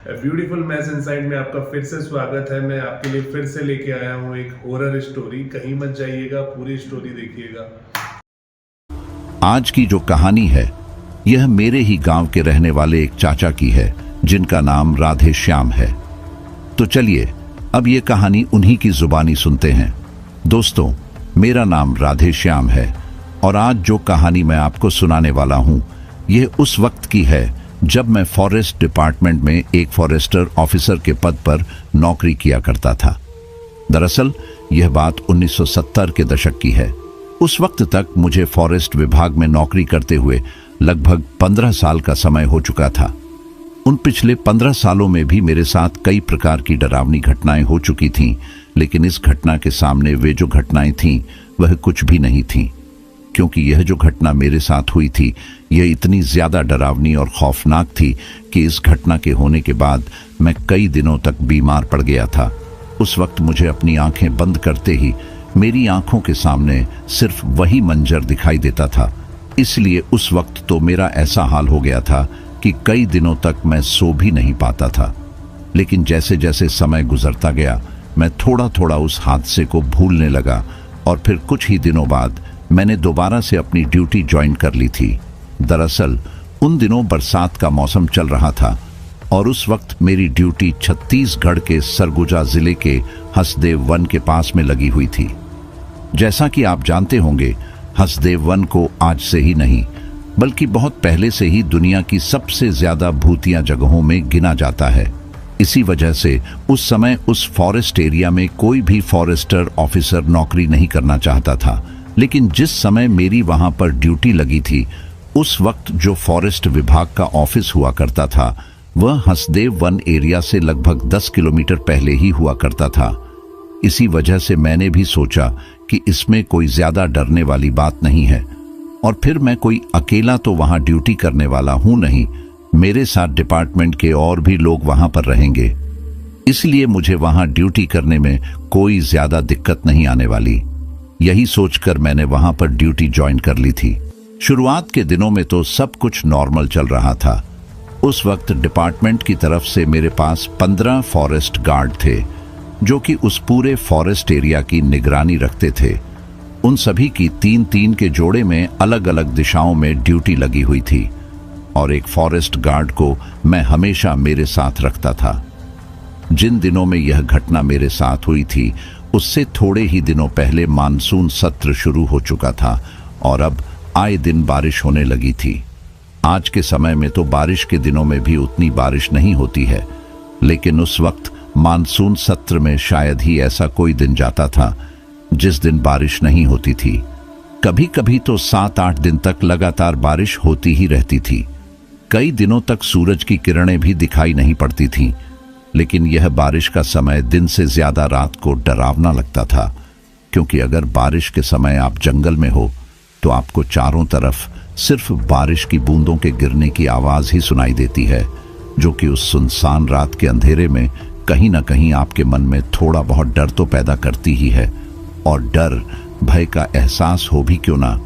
Beautiful mess inside में आपका फिर से स्वागत है। मैं आपके लिए फिर से लेके आया हूँ एक हॉरर स्टोरी। कहीं मत जाइएगा, पूरी स्टोरी देखिएगा। आज की जो कहानी है यह मेरे ही गांव के रहने वाले एक चाचा की है जिनका नाम राधे श्याम है। तो चलिए अब ये कहानी उन्हीं की जुबानी सुनते हैं। दोस्तों, मेरा नाम राधे श्याम है और आज जो कहानी मैं आपको सुनाने वाला हूँ यह उस वक्त की है जब मैं फॉरेस्ट डिपार्टमेंट में एक फॉरेस्टर ऑफिसर के पद पर नौकरी किया करता था। दरअसल यह बात 1970 के दशक की है। उस वक्त तक मुझे फॉरेस्ट विभाग में नौकरी करते हुए लगभग 15 साल का समय हो चुका था। उन पिछले 15 सालों में भी मेरे साथ कई प्रकार की डरावनी घटनाएं हो चुकी थीं, लेकिन इस घटना के सामने वे जो घटनाएं थीं वह कुछ भी नहीं थीं, क्योंकि यह जो घटना मेरे साथ हुई थी यह इतनी ज्यादा डरावनी और खौफनाक थी कि इस घटना के होने के बाद मैं कई दिनों तक बीमार पड़ गया था। उस वक्त मुझे अपनी आंखें बंद करते ही मेरी आंखों के सामने सिर्फ वही मंजर दिखाई देता था। इसलिए उस वक्त तो मेरा ऐसा हाल हो गया था कि कई दिनों तक मैं सो भी नहीं पाता था। लेकिन जैसे जैसे समय गुजरता गया मैं थोड़ा थोड़ा उस हादसे को भूलने लगा और फिर कुछ ही दिनों बाद मैंने दोबारा से अपनी ड्यूटी ज्वाइन कर ली थी। दरअसल उन दिनों बरसात का मौसम चल रहा था और उस वक्त मेरी ड्यूटी छत्तीसगढ़ के सरगुजा जिले के हसदेव वन के पास में लगी हुई थी। जैसा कि आप जानते होंगे, हसदेव वन को आज से ही नहीं बल्कि बहुत पहले से ही दुनिया की सबसे ज्यादा भूतिया जगहों में गिना जाता है। इसी वजह से उस समय उस फॉरेस्ट एरिया में कोई भी फॉरेस्टर ऑफिसर नौकरी नहीं करना चाहता था। लेकिन जिस समय मेरी वहां पर ड्यूटी लगी थी उस वक्त जो फॉरेस्ट विभाग का ऑफिस हुआ करता था वह हसदेव वन एरिया से लगभग 10 किलोमीटर पहले ही हुआ करता था। इसी वजह से मैंने भी सोचा कि इसमें कोई ज्यादा डरने वाली बात नहीं है, और फिर मैं कोई अकेला तो वहां ड्यूटी करने वाला हूं नहीं, मेरे साथ डिपार्टमेंट के और भी लोग वहां पर रहेंगे, इसलिए मुझे वहां ड्यूटी करने में कोई ज्यादा दिक्कत नहीं आने वाली। यही सोचकर मैंने वहां पर ड्यूटी ज्वाइन कर ली थी। शुरुआत के दिनों में तो सब कुछ नॉर्मल चल रहा था। उस वक्त डिपार्टमेंट की तरफ से मेरे पास 15 फॉरेस्ट गार्ड थे जो कि उस पूरे फॉरेस्ट एरिया की निगरानी रखते थे। उन सभी की 3-3 के जोड़े में अलग अलग दिशाओं में ड्यूटी लगी हुई थी और एक फॉरेस्ट गार्ड को मैं हमेशा मेरे साथ रखता था। जिन दिनों में यह घटना मेरे साथ हुई थी उससे थोड़े ही दिनों पहले मानसून सत्र शुरू हो चुका था और अब आए दिन बारिश होने लगी थी। आज के समय में तो बारिश के दिनों में भी उतनी बारिश नहीं होती है, लेकिन उस वक्त मानसून सत्र में शायद ही ऐसा कोई दिन जाता था जिस दिन बारिश नहीं होती थी। कभी कभी तो 7-8 दिन तक लगातार बारिश होती ही रहती थी। कई दिनों तक सूरज की किरणें भी दिखाई नहीं पड़ती थीं, लेकिन यह बारिश का समय दिन से ज्यादा रात को डरावना लगता था, क्योंकि अगर बारिश के समय आप जंगल में हो तो आपको चारों तरफ सिर्फ बारिश की बूंदों के गिरने की आवाज ही सुनाई देती है, जो कि उस सुनसान रात के अंधेरे में कहीं ना कहीं आपके मन में थोड़ा बहुत डर तो पैदा करती ही है। और डर भय का एहसास हो भी क्यों ना,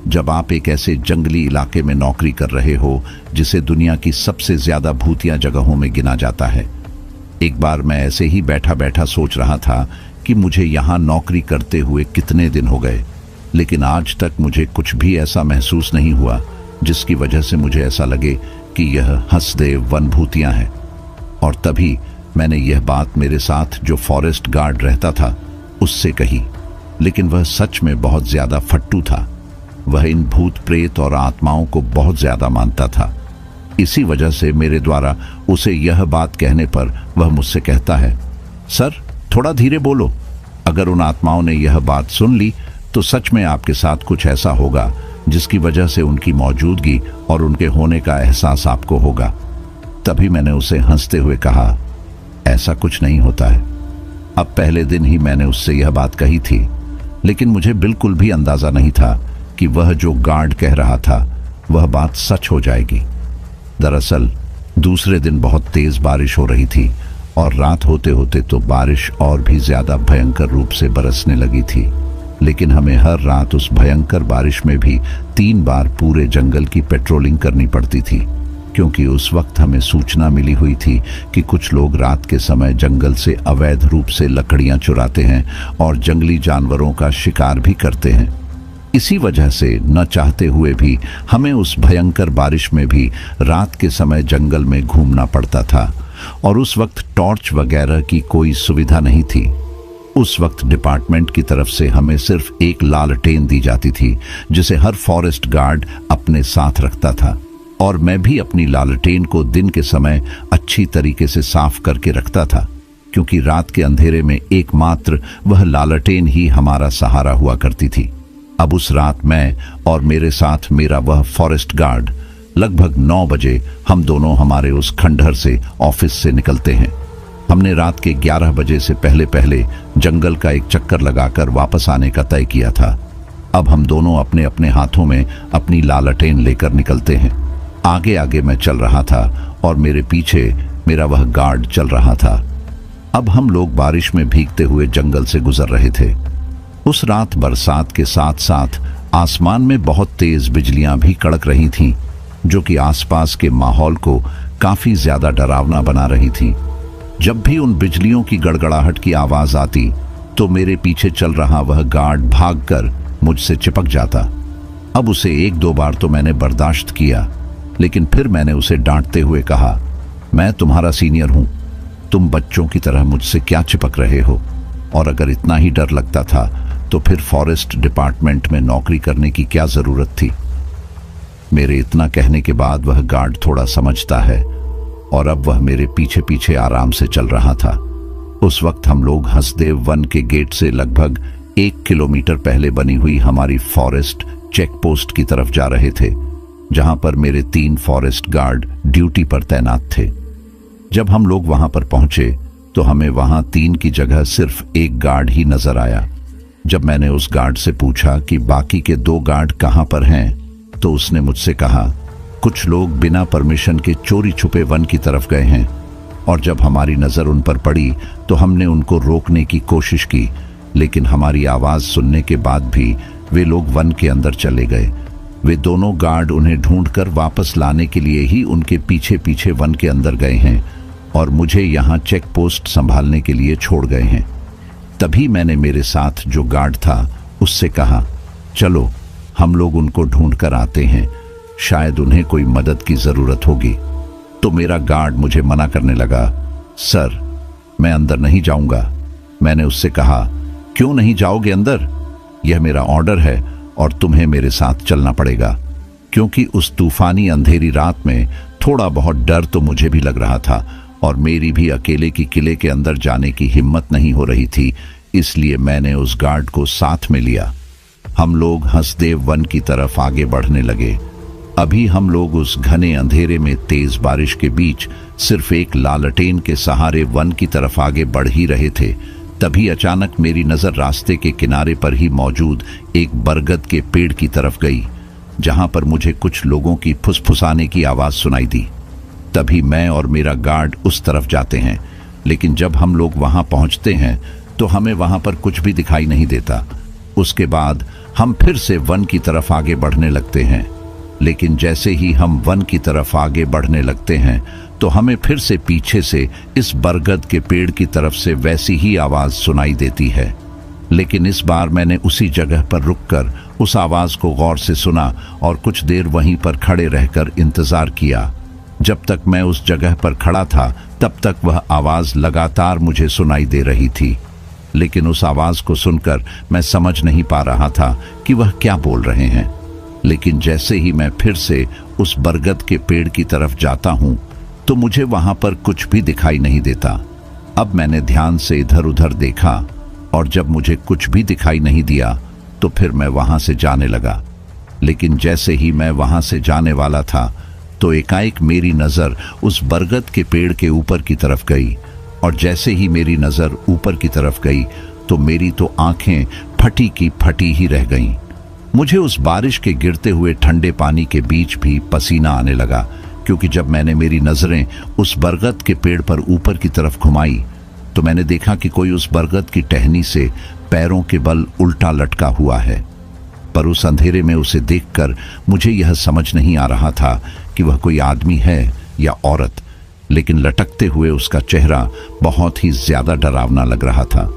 जब आप एक ऐसे जंगली इलाके में नौकरी कर रहे हो जिसे दुनिया की सबसे ज्यादा भूतिया जगहों में गिना जाता है। एक बार मैं ऐसे ही बैठा बैठा सोच रहा था कि मुझे यहाँ नौकरी करते हुए कितने दिन हो गए, लेकिन आज तक मुझे कुछ भी ऐसा महसूस नहीं हुआ जिसकी वजह से मुझे ऐसा लगे कि यह हसदेव वन भूतिया है। और तभी मैंने यह बात मेरे साथ जो फॉरेस्ट गार्ड रहता था उससे कही, लेकिन वह सच में बहुत ज्यादा फट्टू था। वह इन भूत प्रेत और आत्माओं को बहुत ज्यादा मानता था। इसी वजह से मेरे द्वारा उसे यह बात कहने पर वह मुझसे कहता है, सर थोड़ा धीरे बोलो, अगर उन आत्माओं ने यह बात सुन ली तो सच में आपके साथ कुछ ऐसा होगा जिसकी वजह से उनकी मौजूदगी और उनके होने का एहसास आपको होगा। तभी मैंने उसे हंसते हुए कहा, ऐसा कुछ नहीं होता है। अब पहले दिन ही मैंने उससे यह बात कही थी, लेकिन मुझे बिल्कुल भी अंदाजा नहीं था कि वह जो गार्ड कह रहा था वह बात सच हो जाएगी। दरअसल दूसरे दिन बहुत तेज बारिश हो रही थी और रात होते होते तो बारिश और भी ज्यादा भयंकर रूप से बरसने लगी थी। लेकिन हमें हर रात उस भयंकर बारिश में भी 3 बार पूरे जंगल की पेट्रोलिंग करनी पड़ती थी। क्योंकि उस वक्त हमें सूचना मिली हुई थी कि कुछ लोग रात के समय जंगल से अवैध रूप से लकड़ियां चुराते हैं और जंगली जानवरों का शिकार भी करते हैं। इसी वजह से न चाहते हुए भी हमें उस भयंकर बारिश में भी रात के समय जंगल में घूमना पड़ता था और उस वक्त टॉर्च वगैरह की कोई सुविधा नहीं थी। उस वक्त डिपार्टमेंट की तरफ से हमें सिर्फ एक लालटेन दी जाती थी जिसे हर फॉरेस्ट गार्ड अपने साथ रखता था, और मैं भी अपनी लालटेन को दिन के समय अच्छी तरीके से साफ करके रखता था, क्योंकि रात के अंधेरे में एकमात्र वह लालटेन ही हमारा सहारा हुआ करती थी। अब उस रात मैं और मेरे साथ मेरा वह फॉरेस्ट गार्ड लगभग 9 बजे हम दोनों हमारे उस खंडहर से ऑफिस से निकलते हैं। हमने रात के 11 बजे से पहले पहले जंगल का एक चक्कर लगाकर वापस आने का तय किया था। अब हम दोनों अपने अपने हाथों में अपनी लालटेन लेकर निकलते हैं। आगे आगे मैं चल रहा था और मेरे पीछे मेरा वह गार्ड चल रहा था। अब हम लोग बारिश में भीगते हुए जंगल से गुजर रहे थे। उस रात बरसात के साथ साथ आसमान में बहुत तेज बिजलियां भी कड़क रही थीं, जो कि आसपास के माहौल को काफी ज्यादा डरावना बना रही थी। जब भी उन बिजलियों की गड़गड़ाहट की आवाज आती तो मेरे पीछे चल रहा वह गार्ड भागकर मुझसे चिपक जाता। अब उसे 1-2 बार तो मैंने बर्दाश्त किया, लेकिन फिर मैंने उसे डांटते हुए कहा, मैं तुम्हारा सीनियर हूं, तुम बच्चों की तरह मुझसे क्या चिपक रहे हो? और अगर इतना ही डर लगता था तो फिर फॉरेस्ट डिपार्टमेंट में नौकरी करने की क्या जरूरत थी? मेरे इतना कहने के बाद वह गार्ड थोड़ा समझता है और अब वह मेरे पीछे पीछे आराम से चल रहा था। उस वक्त हम लोग हंसदेव वन के गेट से लगभग 1 किलोमीटर पहले बनी हुई हमारी फॉरेस्ट चेक पोस्ट की तरफ जा रहे थे, जहां पर मेरे 3 फॉरेस्ट गार्ड ड्यूटी पर तैनात थे। जब हम लोग वहां पर पहुंचे तो हमें वहां 3 की जगह सिर्फ एक गार्ड ही नजर आया। जब मैंने उस गार्ड से पूछा कि बाकी के 2 गार्ड कहां पर हैं, तो उसने मुझसे कहा, कुछ लोग बिना परमिशन के चोरी छुपे वन की तरफ गए हैं, और जब हमारी नजर उन पर पड़ी तो हमने उनको रोकने की कोशिश की, लेकिन हमारी आवाज सुनने के बाद भी वे लोग वन के अंदर चले गए। वे दोनों गार्ड उन्हें ढूंढकर वापस लाने के लिए ही उनके पीछे पीछे वन के अंदर गए हैं और मुझे यहाँ चेक पोस्ट संभालने के लिए छोड़ गए हैं। तभी मैंने मेरे साथ जो गार्ड था उससे कहा, चलो हम लोग उनको ढूंढ कर आते हैं, शायद उन्हें कोई मदद की जरूरत होगी। तो मेरा गार्ड मुझे मना करने लगा, सर मैं अंदर नहीं जाऊंगा। मैंने उससे कहा, क्यों नहीं जाओगे अंदर? यह मेरा ऑर्डर है और तुम्हें मेरे साथ चलना पड़ेगा, क्योंकि उस तूफानी अंधेरी रात में थोड़ा बहुत डर तो मुझे भी लग रहा था और मेरी भी अकेले की किले के अंदर जाने की हिम्मत नहीं हो रही थी। इसलिए मैंने उस गार्ड को साथ में लिया। हम लोग हंसदेव वन की तरफ आगे बढ़ने लगे। अभी हम लोग उस घने अंधेरे में तेज बारिश के बीच सिर्फ एक लालटेन के सहारे वन की तरफ आगे बढ़ ही रहे थे। तभी अचानक मेरी नजर रास्ते के किनारे पर ही मौजूद एक बरगद के पेड़ की तरफ गई, जहां पर मुझे कुछ लोगों की फुसफुसाने की आवाज सुनाई दी। तभी मैं और मेरा गार्ड उस तरफ जाते हैं, लेकिन जब हम लोग वहां पहुंचते हैं तो हमें वहां पर कुछ भी दिखाई नहीं देता। उसके बाद हम फिर से वन की तरफ आगे बढ़ने लगते हैं, लेकिन जैसे ही हम वन की तरफ आगे बढ़ने लगते हैं तो हमें फिर से पीछे से इस बरगद के पेड़ की तरफ से वैसी ही आवाज सुनाई देती है। लेकिन इस बार मैंने उसी जगह पर रुककर उस आवाज को गौर से सुना और कुछ देर वहीं पर खड़े रहकर इंतजार किया। जब तक मैं उस जगह पर खड़ा था तब तक वह आवाज लगातार मुझे सुनाई दे रही थी, लेकिन उस आवाज को सुनकर मैं समझ नहीं पा रहा था कि वह क्या बोल रहे हैं। लेकिन जैसे ही मैं फिर से उस बरगद के पेड़ की तरफ जाता हूं तो मुझे वहां पर कुछ भी दिखाई नहीं देता। अब मैंने ध्यान से इधर उधर देखा और जब मुझे कुछ भी दिखाई नहीं दिया तो फिर मैं वहां से जाने लगा। लेकिन जैसे ही मैं वहां से जाने वाला था तो एकाएक मेरी नजर उस बरगद के पेड़ के ऊपर की तरफ गई, और जैसे ही मेरी नजर ऊपर की तरफ गई तो मेरी तो आंखें फटी की फटी ही रह गईं। मुझे उस बारिश के गिरते हुए ठंडे पानी के बीच भी पसीना आने लगा, क्योंकि जब मैंने मेरी नजरें उस बरगद के पेड़ पर ऊपर की तरफ घुमाई तो मैंने देखा कि कोई उस बरगद की टहनी से पैरों के बल उल्टा लटका हुआ है। पर उस अंधेरे में उसे देखकर मुझे यह समझ नहीं आ रहा था कि वह कोई आदमी है या औरत, लेकिन लटकते हुए उसका चेहरा बहुत ही ज्यादा डरावना लग रहा था।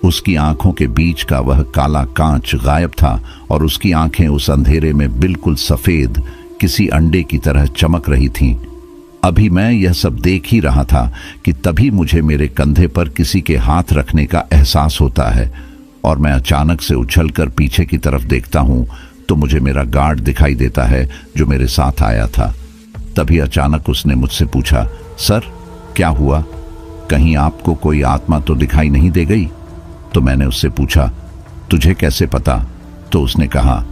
उसकी आंखों के बीच का वह काला कांच गायब था और उसकी आंखें उस अंधेरे में बिल्कुल सफेद, किसी अंडे की तरह चमक रही थीं। अभी मैं यह सब देख ही रहा था कि तभी मुझे मेरे कंधे पर किसी के हाथ रखने का एहसास होता है और मैं अचानक से उछलकर पीछे की तरफ देखता हूं तो मुझे मेरा गार्ड दिखाई देता है जो मेरे साथ आया था। तभी अचानक उसने मुझसे पूछा, सर क्या हुआ? कहीं आपको कोई आत्मा तो दिखाई नहीं दे गई? तो मैंने उससे पूछा, तुझे कैसे पता? तो उसने कहा,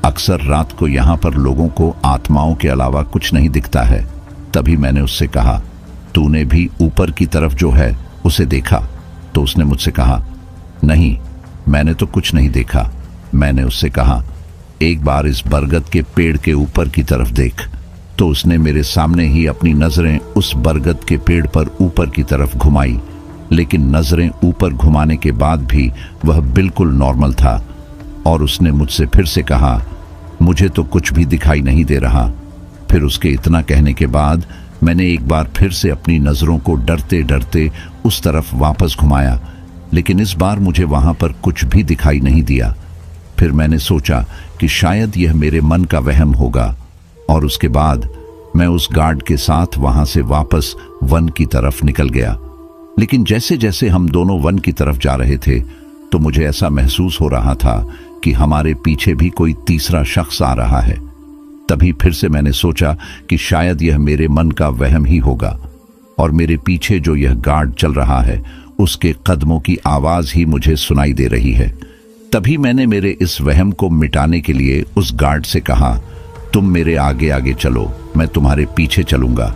अक्सर रात को यहां पर लोगों को आत्माओं के अलावा कुछ नहीं दिखता है। तभी मैंने उससे कहा, तूने भी ऊपर की तरफ जो है उसे देखा? तो उसने मुझसे कहा, नहीं, मैंने तो कुछ नहीं देखा। मैंने उससे कहा, एक बार इस बरगद के पेड़ के ऊपर की तरफ देख। तो उसने मेरे सामने ही अपनी नजरें उस बरगद के पेड़ पर ऊपर की तरफ घुमाई, लेकिन नजरें ऊपर घुमाने के बाद भी वह बिल्कुल नॉर्मल था और उसने मुझसे फिर से कहा, मुझे तो कुछ भी दिखाई नहीं दे रहा। फिर उसके इतना कहने के बाद मैंने एक बार फिर से अपनी नजरों को डरते डरते उस तरफ वापस घुमाया, लेकिन इस बार मुझे वहां पर कुछ भी दिखाई नहीं दिया। फिर मैंने सोचा कि शायद यह मेरे मन का वहम होगा और उसके बाद मैं उस गार्ड के साथ वहां से वापस वन की तरफ निकल गया। लेकिन जैसे जैसे हम दोनों वन की तरफ जा रहे थे तो मुझे ऐसा महसूस हो रहा था कि हमारे पीछे भी कोई तीसरा शख्स आ रहा है। तभी फिर से मैंने सोचा कि शायद यह मेरे मन का वहम ही होगा और मेरे पीछे जो यह गार्ड चल रहा है उसके कदमों की आवाज ही मुझे सुनाई दे रही है। तभी मैंने मेरे इस वहम को मिटाने के लिए उस गार्ड से कहा, तुम मेरे आगे आगे चलो, मैं तुम्हारे पीछे चलूंगा।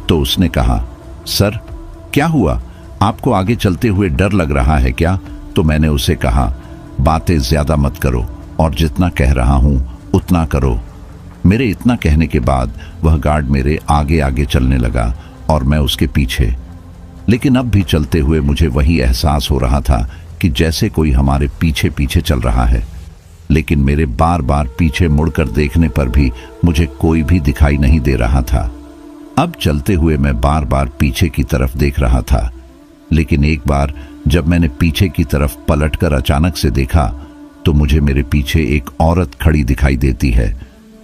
तो उसने कहा, सर क्या हुआ? आपको आगे चलते हुए डर लग रहा है क्या? तो मैंने उसे कहा, बातें ज्यादा मत करो और जितना कह रहा हूं उतना करो। मेरे इतना कहने के बाद वह गार्ड मेरे आगे आगे चलने लगा और मैं उसके पीछे। लेकिन अब भी चलते हुए मुझे वही एहसास हो रहा था कि जैसे कोई हमारे पीछे पीछे चल रहा है, लेकिन मेरे बार बार पीछे मुड़कर देखने पर भी मुझे कोई भी दिखाई नहीं दे रहा था। अब चलते हुए मैं बार बार पीछे की तरफ देख रहा था, लेकिन एक बार जब मैंने पीछे की तरफ पलटकर अचानक से देखा तो मुझे मेरे पीछे एक औरत खड़ी दिखाई देती है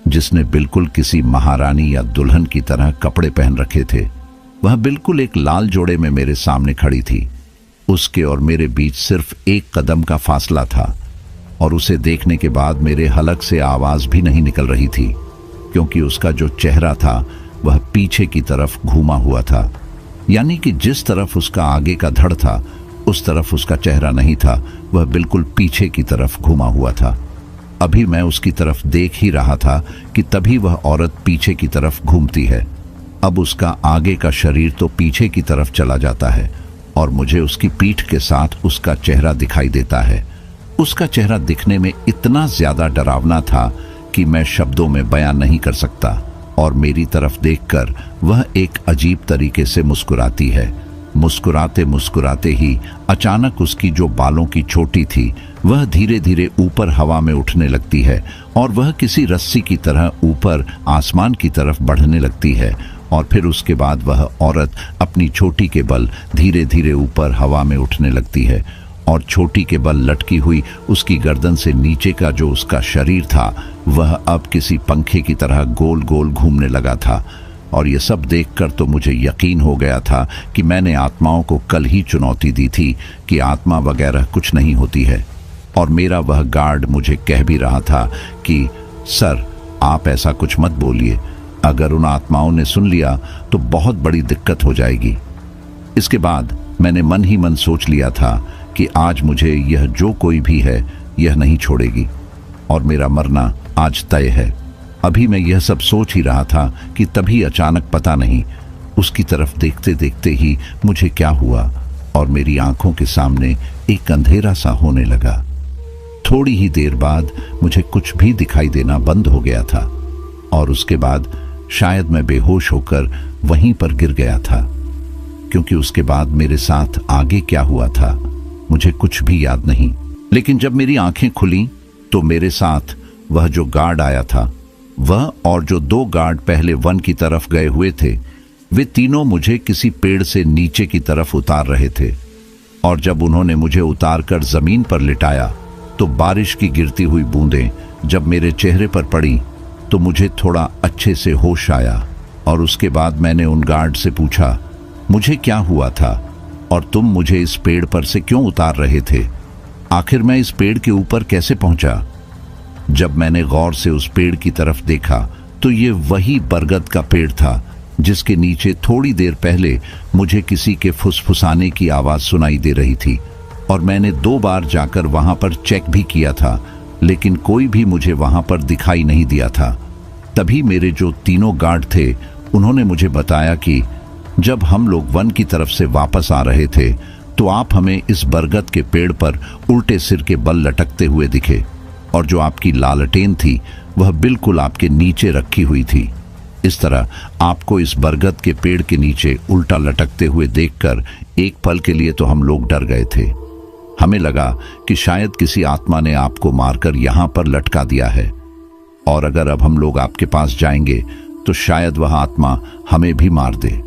जिसने बिल्कुल किसी महारानी या दुल्हन की तरह कपड़े पहन रखे थे। वह बिल्कुल एक लाल जोड़े में मेरे सामने खड़ी थी। उसके और मेरे बीच सिर्फ एक कदम का फासला था और उसे देखने के बाद मेरे हलक से आवाज भी नहीं निकल रही थी, क्योंकि उसका जो चेहरा था वह पीछे की तरफ घूमा हुआ था। यानी कि जिस तरफ उसका आगे का धड़ था उस तरफ उसका चेहरा नहीं था, वह बिल्कुल पीछे की तरफ घूमा हुआ था। अभी मैं उसकी तरफ देख ही रहा था कि तभी वह औरत पीछे की तरफ घूमती है। अब उसका आगे का शरीर तो पीछे की तरफ चला जाता है और मुझे उसकी पीठ के साथ उसका चेहरा दिखाई देता है। उसका चेहरा दिखने में इतना ज्यादा डरावना था कि मैं शब्दों में बयान नहीं कर सकता और मेरी तरफ देखकर वह एक अजीब तरीके से मुस्कुराती है। मुस्कुराते मुस्कुराते ही अचानक उसकी जो बालों की चोटी थी वह धीरे धीरे ऊपर हवा में उठने लगती है और वह किसी रस्सी की तरह ऊपर आसमान की तरफ बढ़ने लगती है और फिर उसके बाद वह औरत अपनी चोटी के बल धीरे धीरे ऊपर हवा में उठने लगती है और चोटी के बल लटकी हुई उसकी गर्दन से नीचे का जो उसका शरीर था वह अब किसी पंखे की तरह गोल गोल घूमने लगा था। और ये सब देखकर तो मुझे यकीन हो गया था कि मैंने आत्माओं को कल ही चुनौती दी थी कि आत्मा वगैरह कुछ नहीं होती है। और मेरा वह गार्ड मुझे कह भी रहा था कि सर आप ऐसा कुछ मत बोलिए, अगर उन आत्माओं ने सुन लिया तो बहुत बड़ी दिक्कत हो जाएगी। इसके बाद मैंने मन ही मन सोच लिया था कि आज मुझे यह जो कोई भी है यह नहीं छोड़ेगी और मेरा मरना आज तय है। अभी मैं यह सब सोच ही रहा था कि तभी अचानक पता नहीं उसकी तरफ देखते देखते ही मुझे क्या हुआ और मेरी आंखों के सामने एक अंधेरा सा होने लगा। थोड़ी ही देर बाद मुझे कुछ भी दिखाई देना बंद हो गया था और उसके बाद शायद मैं बेहोश होकर वहीं पर गिर गया था, क्योंकि उसके बाद मेरे साथ आगे क्या हुआ था मुझे कुछ भी याद नहीं। लेकिन जब मेरी आंखें खुली तो मेरे साथ वह जो गार्ड आया था, वह और जो 2 गार्ड पहले वन की तरफ गए हुए थे, वे तीनों मुझे किसी पेड़ से नीचे की तरफ उतार रहे थे। और जब उन्होंने मुझे उतारकर जमीन पर लिटाया तो बारिश की गिरती हुई बूंदें जब मेरे चेहरे पर पड़ी तो मुझे थोड़ा अच्छे से होश आया। और उसके बाद मैंने उन गार्ड से पूछा, मुझे क्या हुआ था और तुम मुझे इस पेड़ पर से क्यों उतार रहे थे? आखिर मैं इस पेड़ के ऊपर कैसे पहुंचा? जब मैंने गौर से उस पेड़ की तरफ देखा तो ये वही बरगद का पेड़ था जिसके नीचे थोड़ी देर पहले मुझे किसी के फुसफुसाने की आवाज सुनाई दे रही थी। और मैंने 2 बार जाकर वहां पर चेक भी किया था, लेकिन कोई भी मुझे वहां पर दिखाई नहीं दिया था। तभी मेरे जो तीनों गार्ड थे उन्होंने मुझे बताया कि जब हम लोग वन की तरफ से वापस आ रहे थे तो आप हमें इस बरगद के पेड़ पर उल्टे सिर के बल लटकते हुए दिखे, और जो आपकी लालटेन थी वह बिल्कुल आपके नीचे रखी हुई थी। इस तरह आपको इस बरगद के पेड़ के नीचे उल्टा लटकते हुए देखकर एक पल के लिए तो हम लोग डर गए थे। हमें लगा कि शायद किसी आत्मा ने आपको मारकर यहां पर लटका दिया है, और अगर अब हम लोग आपके पास जाएंगे तो शायद वह आत्मा हमें भी मार दे।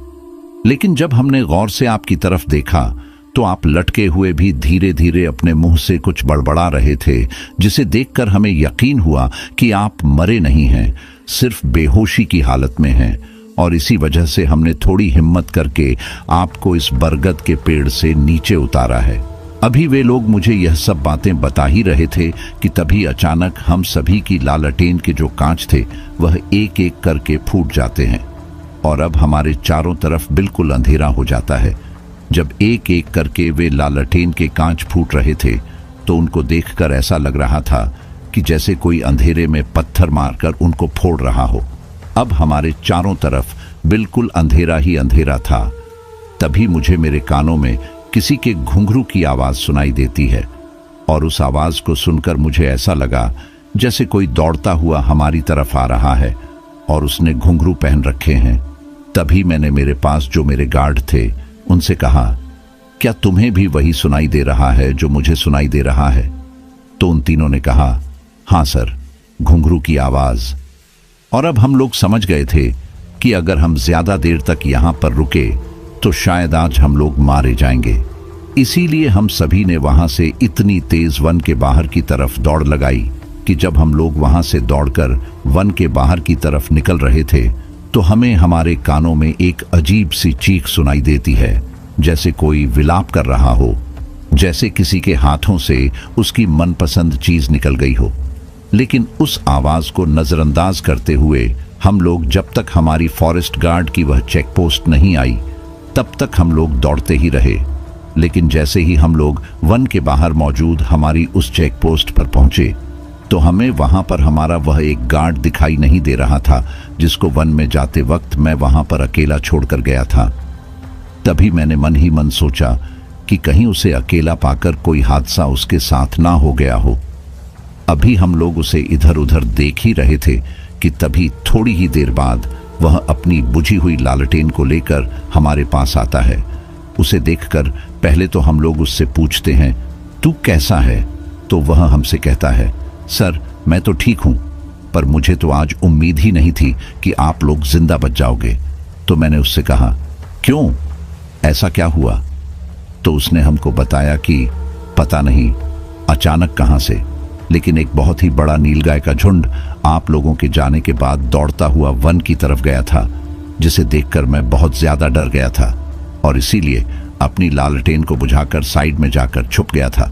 लेकिन जब हमने गौर से आपकी तरफ देखा तो आप लटके हुए भी धीरे धीरे अपने मुंह से कुछ बड़बड़ा रहे थे, जिसे देखकर हमें यकीन हुआ कि आप मरे नहीं हैं, सिर्फ बेहोशी की हालत में हैं। और इसी वजह से हमने थोड़ी हिम्मत करके आपको इस बरगद के पेड़ से नीचे उतारा है। अभी वे लोग मुझे यह सब बातें बता ही रहे थे कि तभी अचानक हम सभी की लालटेन के जो कांच थे वह एक एक करके फूट जाते हैं, और अब हमारे चारों तरफ बिल्कुल अंधेरा हो जाता है। जब एक एक करके वे लालटेन के कांच फूट रहे थे तो उनको देखकर ऐसा लग रहा था कि जैसे कोई अंधेरे में पत्थर मारकर उनको फोड़ रहा हो। अब हमारे चारों तरफ बिल्कुल अंधेरा ही अंधेरा था। तभी मुझे मेरे कानों में किसी के घुंघरू की आवाज सुनाई देती है, और उस आवाज को सुनकर मुझे ऐसा लगा जैसे कोई दौड़ता हुआ हमारी तरफ आ रहा है और उसने घुंघरू पहन रखे हैं। तभी मैंने मेरे पास जो मेरे गार्ड थे उनसे कहा, क्या तुम्हें भी वही सुनाई दे रहा है जो मुझे सुनाई दे रहा है? तो उन तीनों ने कहा, हाँ सर, घुंघरू की आवाज। और अब हम लोग समझ गए थे कि अगर हम ज्यादा देर तक यहां पर रुके तो शायद आज हम लोग मारे जाएंगे। इसीलिए हम सभी ने वहां से इतनी तेज वन के बाहर की तरफ दौड़ लगाई कि जब हम लोग वहां से दौड़कर वन के बाहर की तरफ निकल रहे थे तो हमें हमारे कानों में एक अजीब सी चीख सुनाई देती है, जैसे कोई विलाप कर रहा हो, जैसे किसी के हाथों से उसकी मनपसंद चीज निकल गई हो। लेकिन उस आवाज को नजरअंदाज करते हुए हम लोग, जब तक हमारी फॉरेस्ट गार्ड की वह चेक पोस्ट नहीं आई तब तक हम लोग दौड़ते ही रहे। लेकिन जैसे ही हम लोग वन के बाहर मौजूद हमारी उस चेक पोस्ट पर पहुंचे तो हमें वहां पर हमारा वह एक गार्ड दिखाई नहीं दे रहा था जिसको वन में जाते वक्त मैं वहां पर अकेला छोड़कर गया था। तभी मैंने मन ही मन सोचा कि कहीं उसे अकेला पाकर कोई हादसा उसके साथ ना हो गया हो। अभी हम लोग उसे इधर उधर देख ही रहे थे कि तभी थोड़ी ही देर बाद वह अपनी बुझी हुई लालटेन को लेकर हमारे पास आता है। उसे देखकर पहले तो हम लोग उससे पूछते हैं, तू कैसा है? तो वह हमसे कहता है, सर मैं तो ठीक हूं, पर मुझे तो आज उम्मीद ही नहीं थी कि आप लोग जिंदा बच जाओगे। तो मैंने उससे कहा, क्यों, ऐसा क्या हुआ? तो उसने हमको बताया कि पता नहीं अचानक कहां से, लेकिन एक बहुत ही बड़ा नीलगाय का झुंड आप लोगों के जाने के बाद दौड़ता हुआ वन की तरफ गया था, जिसे देखकर मैं बहुत ज्यादा डर गया था और इसीलिए अपनी लालटेन को बुझाकर साइड में जाकर छुप गया था।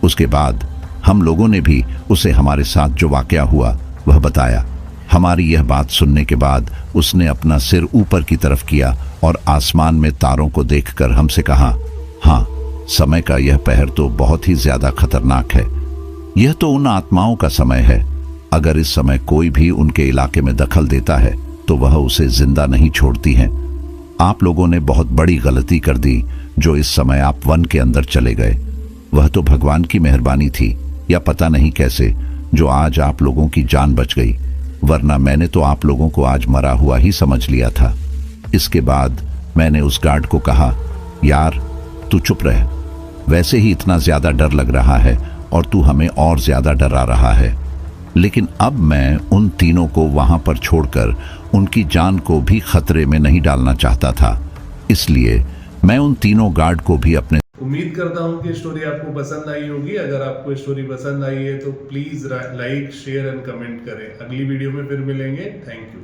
उसके बाद हम लोगों ने भी उसे हमारे साथ जो वाकया हुआ वह बताया। हमारी यह बात सुनने के बाद उसने अपना सिर ऊपर की तरफ किया और आसमान में तारों को देखकर हमसे कहा, हाँ, समय का यह पहर तो बहुत ही ज्यादा खतरनाक है। यह तो उन आत्माओं का समय है। अगर इस समय कोई भी उनके इलाके में दखल देता है तो वह उसे जिंदा नहीं छोड़ती हैं। आप लोगों ने बहुत बड़ी गलती कर दी जो इस समय आप वन के अंदर चले गए। वह तो भगवान की मेहरबानी थी या पता नहीं कैसे जो आज आप लोगों की जान बच गई, वरना मैंने तो आप लोगों को आज मरा हुआ ही समझ लिया था। इसके बाद मैंने उस गार्ड को कहा, यार तू चुप रह, वैसे ही इतना ज्यादा डर लग रहा है और तू हमें और ज्यादा डरा रहा है। लेकिन अब मैं उन तीनों को वहां पर छोड़कर उनकी जान को भी खतरे में नहीं डालना चाहता था। इसलिए मैं उन तीनों गार्ड को भी अपने उम्मीद करता हूँ कि स्टोरी आपको पसंद आई होगी। अगर आपको स्टोरी पसंद आई है तो please like share and comment करें। अगली वीडियो में फिर मिलेंगे। Thank you.